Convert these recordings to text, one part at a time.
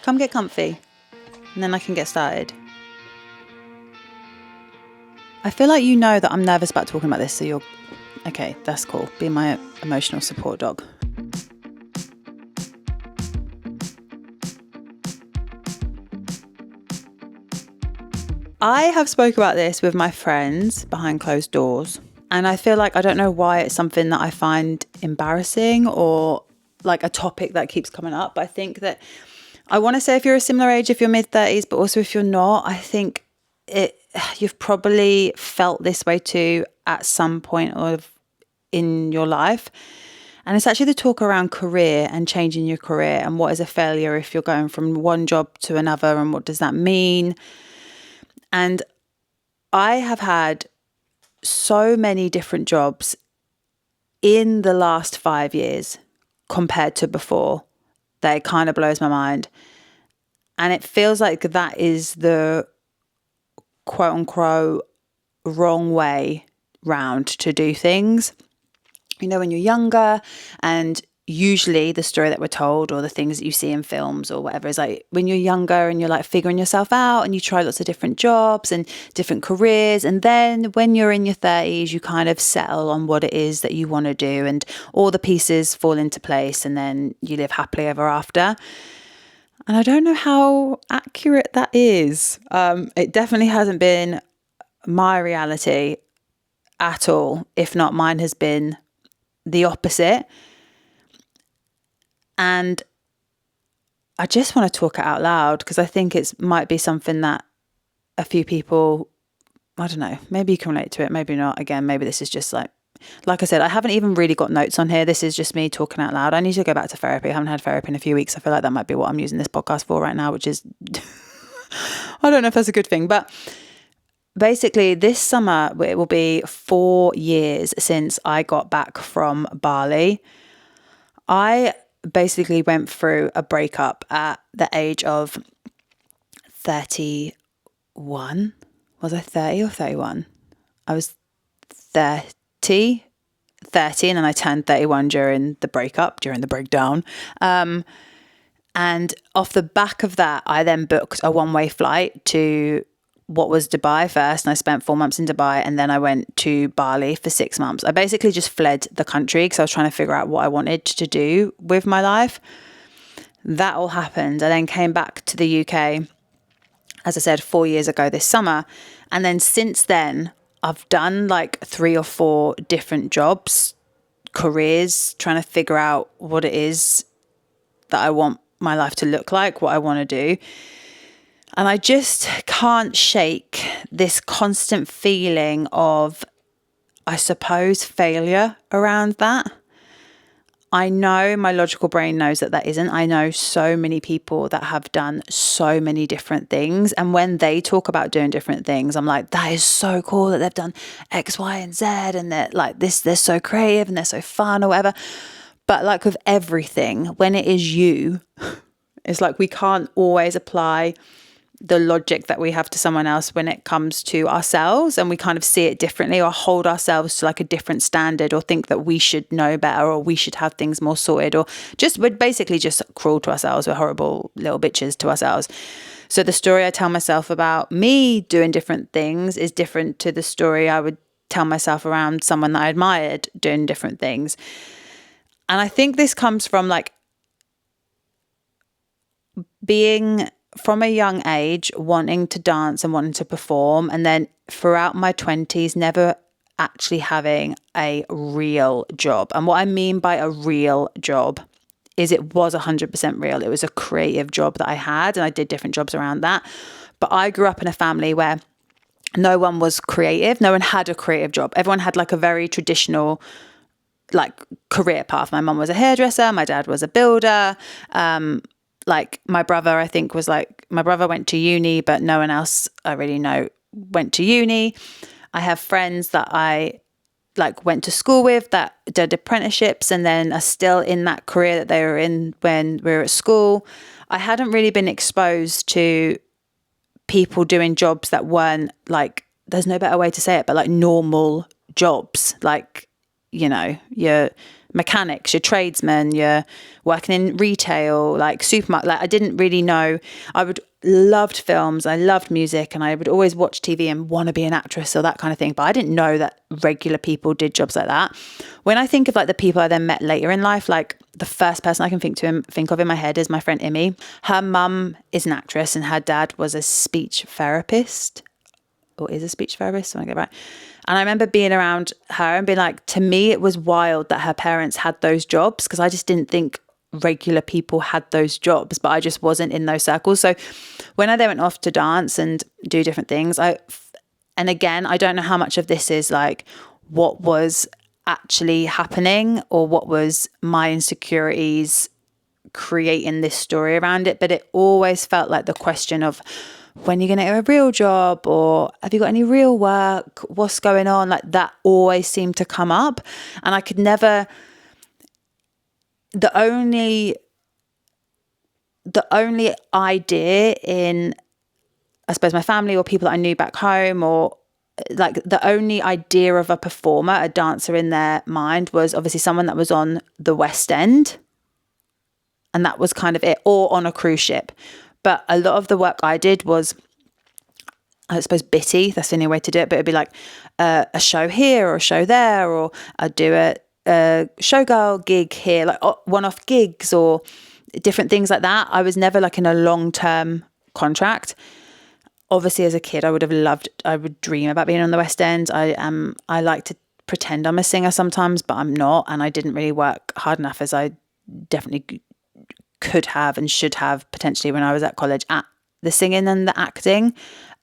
Come get comfy, and then I can get started. I feel like you know that I'm nervous about talking about this, so you're... Okay, that's cool. Be my emotional support dog. I have spoke about this with my friends behind closed doors, and I feel like I don't know why it's something that I find embarrassing or like a topic that keeps coming up. But I think that I want to say if you're a similar age, if you're mid-30s, but also if you're not, I think you've probably felt this way too at some point in your life. And it's actually the talk around career and changing your career and what is a failure if you're going from one job to another and what does that mean. And I have had so many different jobs in the last 5 years compared to before that it kind of blows my mind. And it feels like that is the quote unquote wrong way round to do things. You know, when you're younger, and usually the story that we're told or the things that you see in films or whatever is like when you're younger and you're like figuring yourself out and you try lots of different jobs and different careers. And then when you're in your 30s, you kind of settle on what it is that you want to do and all the pieces fall into place and then you live happily ever after. And I don't know how accurate that is. It definitely hasn't been my reality at all. If not, mine has been the opposite. And I just want to talk it out loud because I think it might be something that a few people, I don't know, maybe you can relate to it, maybe not. Again, maybe this is just like I said, I haven't even really got notes on here. This is just me talking out loud. I need to go back to therapy. I haven't had therapy in a few weeks. I feel like that might be what I'm using this podcast for right now, which is, I don't know if that's a good thing, but basically this summer, it will be 4 years since I got back from Bali. I basically went through a breakup at the age of 31. Was I 30 or 31? I was 30, and then I turned 31 during the breakdown. And off the back of that, I then booked a one-way flight to what was Dubai first, and I spent 4 months in Dubai, and then I went to Bali for 6 months. I basically just fled the country because I was trying to figure out what I wanted to do with my life. That all happened. I then came back to the UK, as I said, 4 years ago this summer. And then since then, I've done like 3 or 4 different jobs, careers, trying to figure out what it is that I want my life to look like, what I want to do. And I just can't shake this constant feeling of, I suppose, failure around that. I know my logical brain knows that that isn't. I know so many people that have done so many different things. And when they talk about doing different things, I'm like, that is so cool that they've done X, Y, and Z. And they're like this, they're so creative and they're so fun or whatever. But like with everything, when it is you, it's like we can't always apply the logic that we have to someone else when it comes to ourselves, and we kind of see it differently or hold ourselves to like a different standard or think that we should know better or we should have things more sorted, or just we're basically just cruel to ourselves. We're horrible little bitches to ourselves. So the story I tell myself about me doing different things is different to the story I would tell myself around someone that I admired doing different things. And I think this comes from like being from a young age, wanting to dance and wanting to perform. And then throughout my 20s, never actually having a real job. And what I mean by a real job is it was 100% real. It was a creative job that I had, and I did different jobs around that. But I grew up in a family where no one was creative. No one had a creative job. Everyone had like a very traditional like career path. My mum was a hairdresser. My dad was a builder. Like my brother, I think my brother went to uni, but no one else I really know went to uni. I have friends that I like went to school with that did apprenticeships and then are still in that career that they were in when we were at school. I hadn't really been exposed to people doing jobs that weren't like, there's no better way to say it, but like normal jobs, like, you know, your mechanics, your tradesmen, you're working in retail, like supermarket. Like I didn't really know. Loved films, I loved music, and I would always watch TV and want to be an actress or that kind of thing. But I didn't know that regular people did jobs like that. When I think of like the people I then met later in life, like the first person I can think of in my head is my friend Imi. Her mum is an actress and her dad was a speech therapist, or is a speech therapist, I want to get right. And I remember being around her and being like, to me, it was wild that her parents had those jobs, because I just didn't think regular people had those jobs, but I just wasn't in those circles. So when I then went off to dance and do different things, and again, I don't know how much of this is like what was actually happening or what was my insecurities creating this story around it, but it always felt like the question of, when are you going to get a real job, or have you got any real work? What's going on? Like that always seemed to come up, and I could never. The only idea in, I suppose, my family or people that I knew back home, or like the only idea of a performer, a dancer in their mind was obviously someone that was on the West End, and that was kind of it, or on a cruise ship. But a lot of the work I did was, I suppose, bitty. That's the only way to do it. But it'd be like a show here or a show there, or I'd do a showgirl gig here, like one-off gigs or different things like that. I was never like in a long-term contract. Obviously, as a kid, I would dream about being on the West End. I like to pretend I'm a singer sometimes, but I'm not. And I didn't really work hard enough, as I definitely could have and should have potentially when I was at college, at the singing and the acting,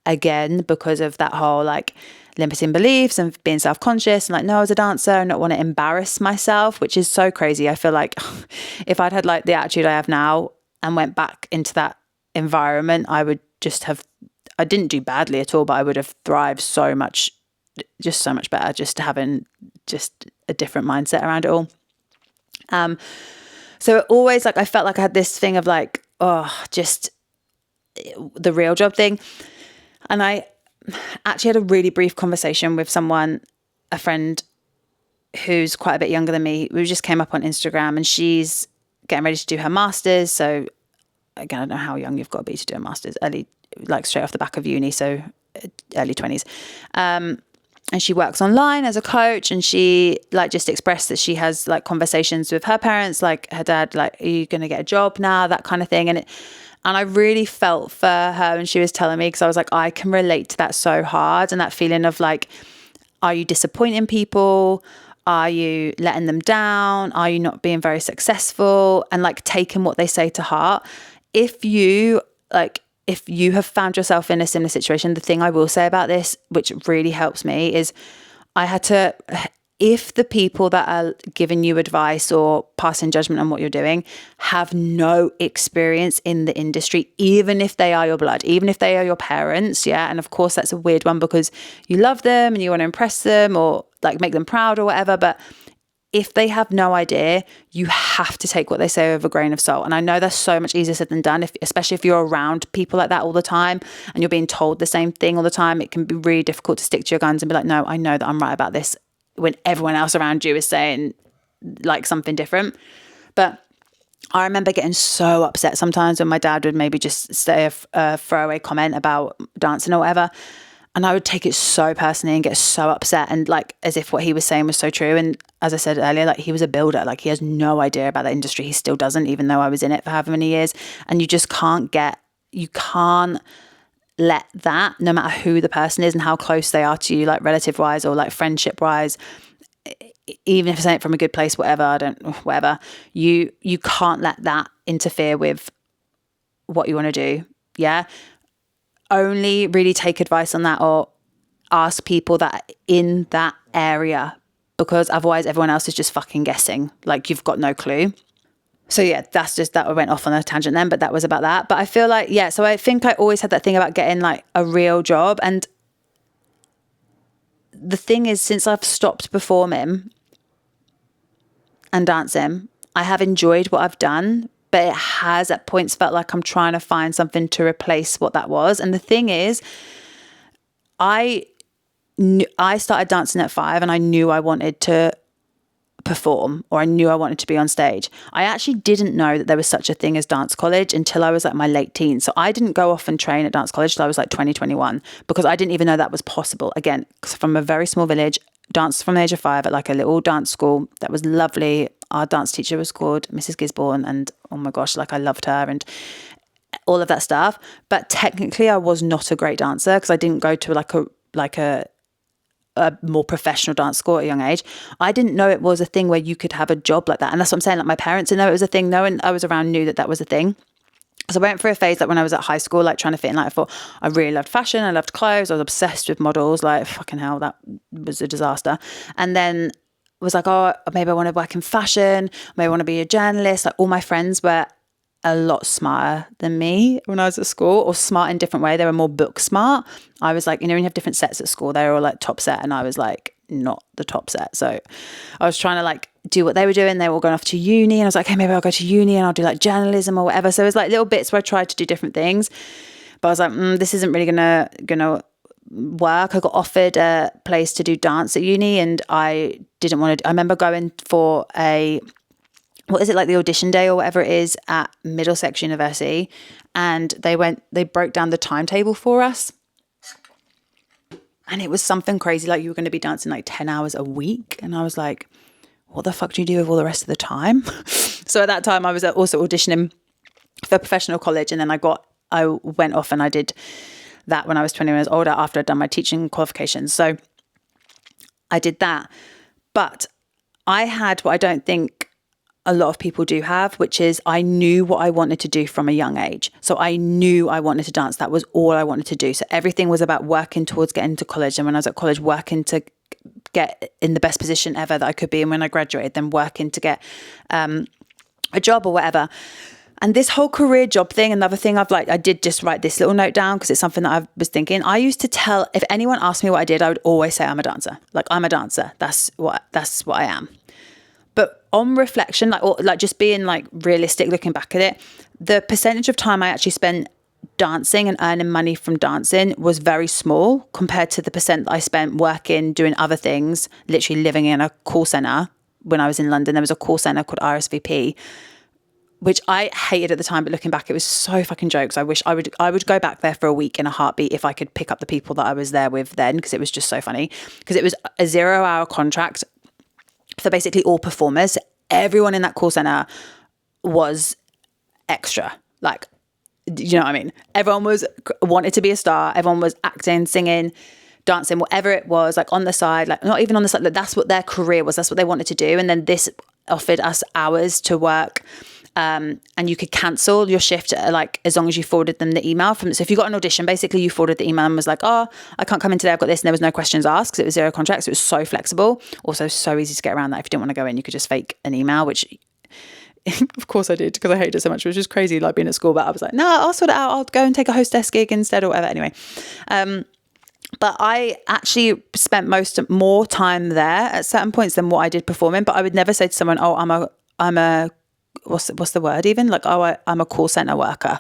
again, because of that whole like limiting beliefs and being self-conscious and like, no, I was a dancer and not want to embarrass myself, which is so crazy. I feel like if I'd had like the attitude I have now and went back into that environment, I didn't do badly at all, but I would have thrived so much better, just having just a different mindset around it all. So it always, like, I felt like I had this thing of like, just the real job thing. And I actually had a really brief conversation with someone, a friend who's quite a bit younger than me. We just came up on Instagram, and she's getting ready to do her master's. So again, I don't know how young you've got to be to do a master's, early, like straight off the back of uni. So early 20s. And she works online as a coach, and she like just expressed that she has like conversations with her parents, like her dad, like, are you going to get a job now? That kind of thing. And I really felt for her, and she was telling me, because I was like, I can relate to that so hard. And that feeling of like, are you disappointing people? Are you letting them down? Are you not being very successful? And like taking what they say to heart. If you have found yourself in a similar situation, the thing I will say about this, which really helps me, is if the people that are giving you advice or passing judgment on what you're doing have no experience in the industry, even if they are your blood, even if they are your parents, yeah, and of course that's a weird one because you love them and you want to impress them or like make them proud or whatever, but if they have no idea, you have to take what they say with a grain of salt. And I know that's so much easier said than done, especially if you're around people like that all the time and you're being told the same thing all the time. It can be really difficult to stick to your guns and be like, no, I know that I'm right about this, when everyone else around you is saying like something different. But I remember getting so upset sometimes when my dad would maybe just say a throwaway comment about dancing or whatever. And I would take it so personally and get so upset, and like as if what he was saying was so true. And as I said earlier, like he was a builder, like he has no idea about the industry. He still doesn't, even though I was in it for however many years. And you just can't let that, no matter who the person is and how close they are to you, like relative wise or like friendship wise, even if it's saying it from a good place, whatever, you can't let that interfere with what you want to do. Yeah. Only really take advice on that or ask people that are in that area, because otherwise everyone else is just fucking guessing. Like you've got no clue. So yeah, that went off on a tangent then, but that was about that. But I feel like, yeah, so I think I always had that thing about getting like a real job. And the thing is, since I've stopped performing and dancing, I have enjoyed what I've done, but it has at points felt like I'm trying to find something to replace what that was. And the thing is, I started dancing at 5 and I knew I wanted to perform, or I knew I wanted to be on stage. I actually didn't know that there was such a thing as dance college until I was like my late teens. So I didn't go off and train at dance college till I was like 2021, because I didn't even know that was possible. Again, from a very small village, danced from the age of 5 at like a little dance school that was lovely. Our dance teacher was called Mrs. Gisborne, and oh my gosh, like I loved her and all of that stuff. But technically I was not a great dancer because I didn't go to like a more professional dance school at a young age. I didn't know it was a thing where you could have a job like that. And that's what I'm saying. Like my parents didn't know it was a thing. No one I was around knew that that was a thing. So I went through a phase like when I was at high school, like trying to fit in. Like I thought I really loved fashion. I loved clothes. I was obsessed with models. Like fucking hell, that was a disaster. And then was like, oh, maybe I want to work in fashion. Maybe I want to be a journalist. Like all my friends were a lot smarter than me when I was at school, or smart in a different way. They were more book smart. I was like, you know, when you have different sets at school, they were all like top set, and I was like not the top set. So I was trying to like do what they were doing. They were all going off to uni, and I was like, okay, maybe I'll go to uni and I'll do like journalism or whatever. So it was like little bits where I tried to do different things, but I was like, this isn't really gonna work. I got offered a place to do dance at uni, and I didn't want to. I remember going for what is it, like the audition day or whatever it is at Middlesex University, and they broke down the timetable for us, and it was something crazy, like you were going to be dancing like 10 hours a week, and I was like, what the fuck do you do with all the rest of the time? So at that time I was also auditioning for professional college, and then I went off and I did that when I was 20 years older after I'd done my teaching qualifications. So I did that, but I had what I don't think a lot of people do have, which is I knew what I wanted to do from a young age. So I knew I wanted to dance. That was all I wanted to do. So everything was about working towards getting to college. And when I was at college, working to get in the best position ever that I could be. And when I graduated, then working to get a job or whatever. And this whole career job thing, another thing I did just write this little note down because it's something that I was thinking. I used to tell, if anyone asked me what I did, I would always say I'm a dancer. Like I'm a dancer. That's what I am. But on reflection, like just being like realistic, looking back at it, the percentage of time I actually spent dancing and earning money from dancing was very small compared to the percent that I spent working, doing other things, literally living in a call center. When I was in London, there was a call center called RSVP, which I hated at the time, but looking back, it was so fucking jokes. I wish I would go back there for a week in a heartbeat if I could pick up the people that I was there with then, because it was just so funny. Because it was a 0-hour contract for basically all performers. Everyone in that call center was extra. Like, you know what I mean? Everyone wanted to be a star. Everyone was acting, singing, dancing, whatever it was, like on the side, like not even on the side. Like, that's what their career was. That's what they wanted to do. And then this offered us hours to work. And you could cancel your shift like as long as you forwarded them the email from. So if you got an audition, basically you forwarded the email and was like, oh, I can't come in today, I've got this, and there was no questions asked because it was 0 contracts. So it was so flexible. Also so easy to get around that. If you didn't want to go in, you could just fake an email, which of course I did because I hated it so much, which was crazy, like being at school. But I was like, no, I'll sort it out. I'll go and take a hostess gig instead or whatever. Anyway, but I actually spent more time there at certain points than what I did performing. But I would never say to someone, oh, I'm a what's the word even? Like, oh, I'm a call center worker.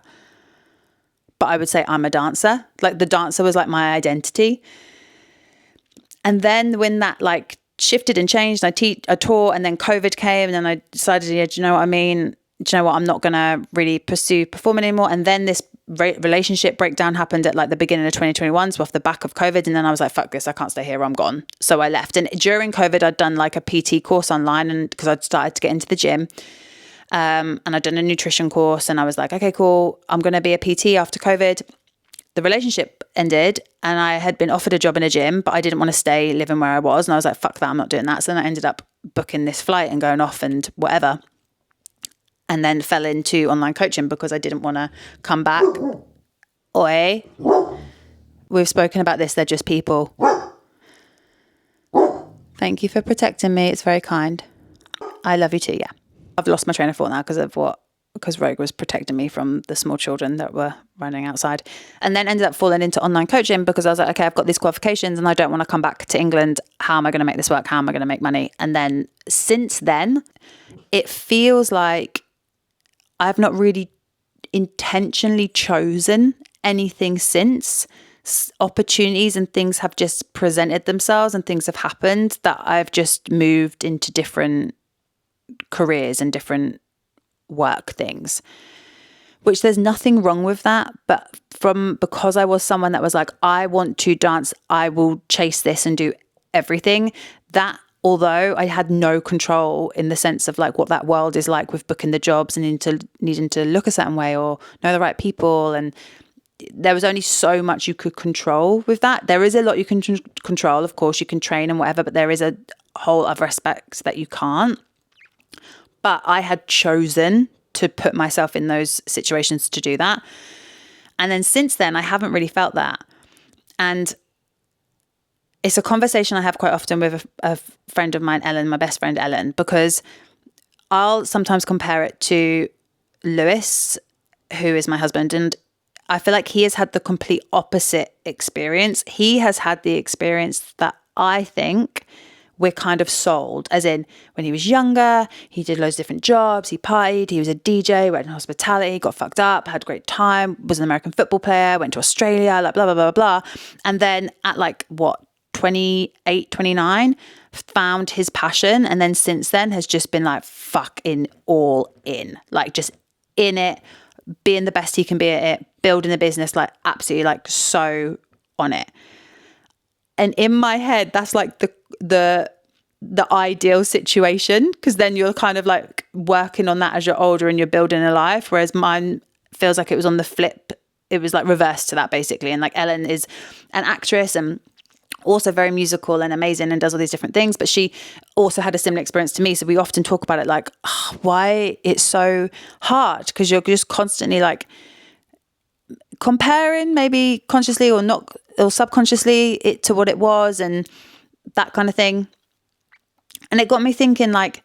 But I would say I'm a dancer. Like the dancer was like my identity. And then when that like shifted and changed, I taught, and then COVID came, and then I decided, yeah, do you know what I mean? Do you know what? I'm not going to really pursue performing anymore. And then this relationship breakdown happened at like the beginning of 2021, so off the back of COVID. And then I was like, fuck this, I can't stay here, I'm gone. So I left. And during COVID, I'd done like a PT course online, and because I'd started to get into the gym. And I'd done a nutrition course, and I was like, okay, cool, I'm going to be a PT after COVID. The relationship ended, and I had been offered a job in a gym, but I didn't want to stay living where I was. And I was like, fuck that, I'm not doing that. So then I ended up booking this flight and going off and whatever. And then fell into online coaching because I didn't want to come back. Oi. We've spoken about this, they're just people. Thank you for protecting me. It's very kind. I love you too, yeah. I've lost my train of thought now because Rogue was protecting me from the small children that were running outside, and then ended up falling into online coaching because I was like, okay, I've got these qualifications and I don't want to come back to England. How am I going to make this work? How am I going to make money? And then since then, it feels like I've not really intentionally chosen anything since. opportunities and things have just presented themselves and things have happened that I've just moved into different careers and different work things, which there's nothing wrong with that. But because I was someone that was like, I want to dance, I will chase this and do everything, that although I had no control in the sense of like what that world is like with booking the jobs and needing to look a certain way or know the right people, and there was only so much you could control with that. There is a lot you can control, of course, you can train and whatever, but there is a whole other aspects that you can't. But I had chosen to put myself in those situations to do that. And then since then, I haven't really felt that. And it's a conversation I have quite often with a friend of mine, Ellen, my best friend, Ellen, because I'll sometimes compare it to Lewis, who is my husband. And I feel like he has had the complete opposite experience. He has had the experience that I think we're kind of sold, as in when he was younger, he did loads of different jobs, he partied, he was a DJ, worked in hospitality, got fucked up, had a great time, was an American football player, went to Australia, like blah, blah, blah, blah. And then at 28, 29, found his passion. And then since then has just been like fucking all in, like just in it, being the best he can be at it, building the business, like absolutely like so on it. And in my head, that's like the ideal situation, because then you're kind of like working on that as you're older and you're building a life. Whereas mine feels like it was on the flip. It was like reverse to that basically. And like Ellen is an actress and also very musical and amazing and does all these different things, but she also had a similar experience to me. So we often talk about it like, why it's so hard, because you're just constantly like comparing, maybe consciously or not, or subconsciously, it to what it was and that kind of thing. And it got me thinking, like,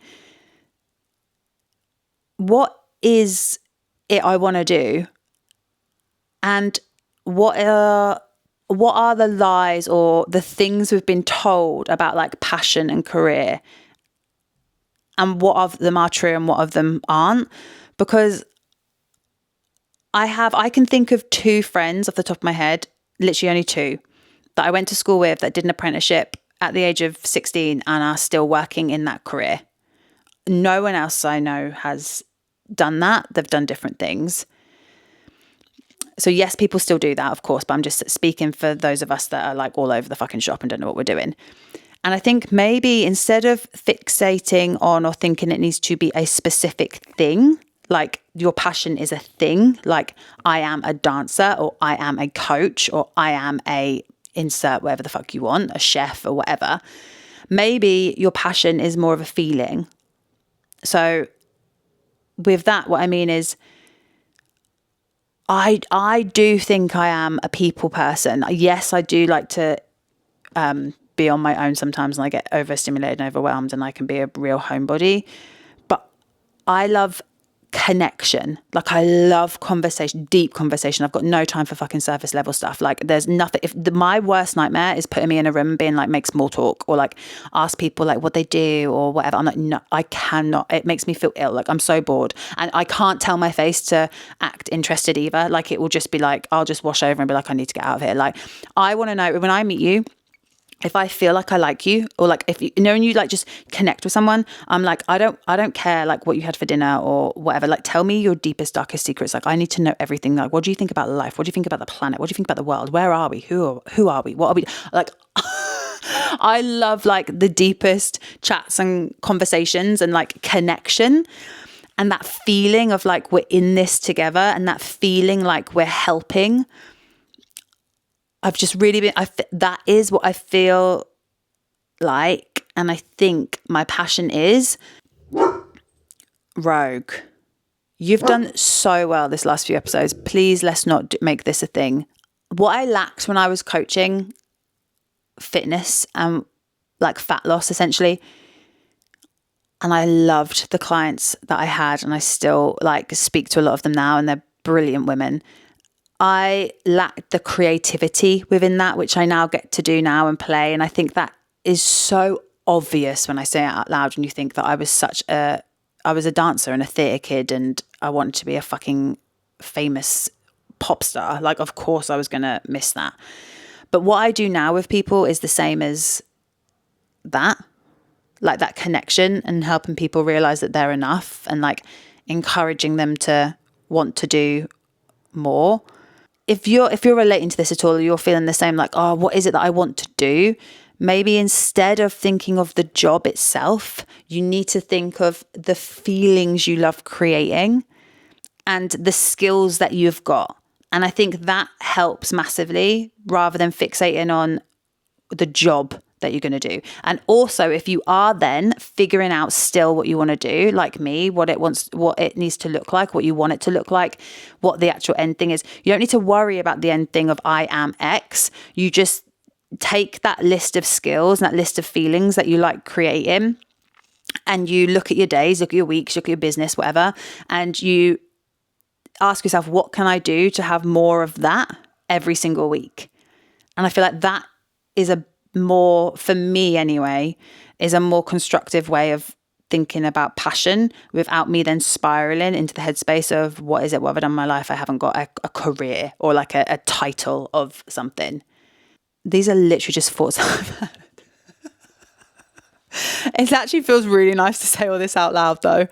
what is it I want to do, and what are the lies or the things we've been told about like passion and career, and what of them are true and what of them aren't? Because I can think of 2 friends off the top of my head, literally only 2, that I went to school with that did an apprenticeship at the age of 16 and are still working in that career. No one else I know has done that. They've done different things. So yes, people still do that, of course, but I'm just speaking for those of us that are like all over the fucking shop and don't know what we're doing. And I think maybe instead of fixating on or thinking it needs to be a specific thing, like your passion is a thing, like I am a dancer or I am a coach or I am a insert whatever the fuck you want, a chef or whatever. Maybe your passion is more of a feeling. So with that, what I mean is I do think I am a people person. Yes, I do like to be on my own sometimes, and I get overstimulated and overwhelmed and I can be a real homebody. But I love connection. Like I love conversation, deep conversation. I've got no time for fucking surface level stuff. Like there's nothing, my worst nightmare is putting me in a room and being like, make small talk or like ask people like what they do or whatever. I'm like, no, I cannot. It makes me feel ill. Like I'm so bored, and I can't tell my face to act interested either. Like it will just be like, I'll just wash over and be like, I need to get out of here. Like I want to know when I meet you, if I feel like I like you, or like if you know, and you like just connect with someone, I'm like, I don't care like what you had for dinner or whatever. Like tell me your deepest, darkest secrets. Like I need to know everything. Like what do you think about life? What do you think about the planet? What do you think about the world? Where are we? Who are we? What are we? Like I love like the deepest chats and conversations and like connection. And that feeling of like we're in this together, and that feeling like we're helping. I've just really been, that is what I feel like. And I think my passion is. Rogue, you've done so well this last few episodes. Please, let's not make this a thing. What I lacked when I was coaching fitness and like fat loss essentially, and I loved the clients that I had, and I still like speak to a lot of them now, and they're brilliant women. I lacked the creativity within that, which I now get to do now and play. And I think that is so obvious when I say it out loud, and you think that I was a dancer and a theatre kid and I wanted to be a fucking famous pop star. Like, of course I was going to miss that. But what I do now with people is the same as that, like that connection and helping people realize that they're enough and like encouraging them to want to do more. If you're relating to this at all, or you're feeling the same, like, oh, what is it that I want to do? Maybe instead of thinking of the job itself, you need to think of the feelings you love creating and the skills that you've got. And I think that helps massively rather than fixating on the job that you're going to do. And also, if you are then figuring out still what you want to do, like me, what it needs to look like, what you want it to look like, what the actual end thing is, you don't need to worry about the end thing of I am X. You just take that list of skills and that list of feelings that you like creating, and you look at your days, look at your weeks, look at your business, whatever, and you ask yourself, what can I do to have more of that every single week? And I feel like that is a more, for me anyway, is a more constructive way of thinking about passion without me then spiraling into the headspace of what is it, what have I done in my life? I haven't got a career or like a title of something. These are literally just thoughts I've had. It actually feels really nice to say all this out loud though.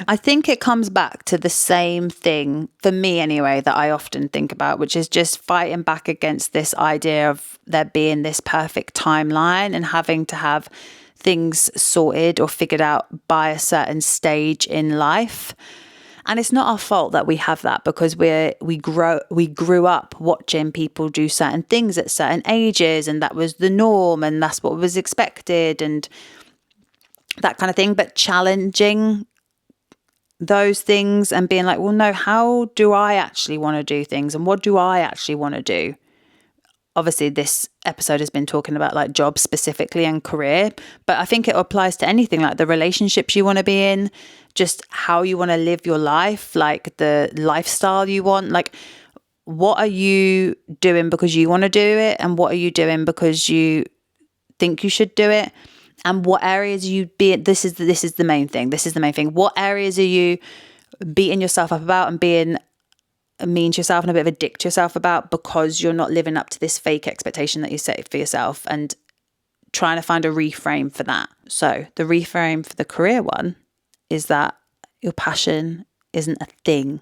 I think it comes back to the same thing, for me anyway, that I often think about, which is just fighting back against this idea of there being this perfect timeline and having to have things sorted or figured out by a certain stage in life. And it's not our fault that we have that, because we grew up watching people do certain things at certain ages, and that was the norm and that's what was expected and that kind of thing. But challenging those things and being like, well, no, how do I actually want to do things, and what do I actually want to do? Obviously, this episode has been talking about like jobs specifically and career, but I think it applies to anything, like the relationships you want to be in, just how you want to live your life, like the lifestyle you want. Like, what are you doing because you want to do it, and what are you doing because you think you should do it? And what areas you be, this is the main thing. This is the main thing. What areas are you beating yourself up about and being mean to yourself and a bit of a dick to yourself about because you're not living up to this fake expectation that you set for yourself, and trying to find a reframe for that. So the reframe for the career one is that your passion isn't a thing.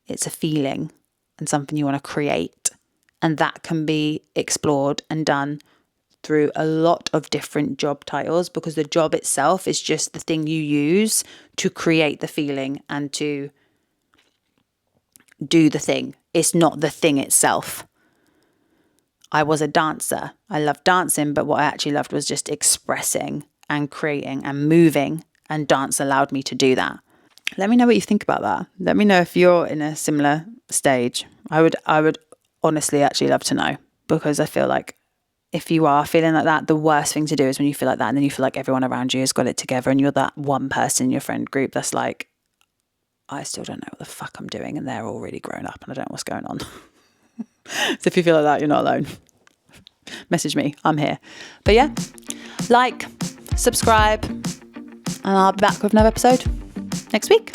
It's a feeling and something you want to create. And that can be explored and done through a lot of different job titles, because the job itself is just the thing you use to create the feeling and to do the thing. It's not the thing itself. I was a dancer. I loved dancing, but what I actually loved was just expressing and creating and moving, and dance allowed me to do that. Let me know what you think about that. Let me know if you're in a similar stage. I would honestly actually love to know, because I feel like if you are feeling like that, the worst thing to do is when you feel like that and then you feel like everyone around you has got it together and you're that one person in your friend group that's like, I still don't know what the fuck I'm doing, and they're all really grown up and I don't know what's going on. So if you feel like that, you're not alone. Message me, I'm here. But yeah, like, subscribe, and I'll be back with another episode next week.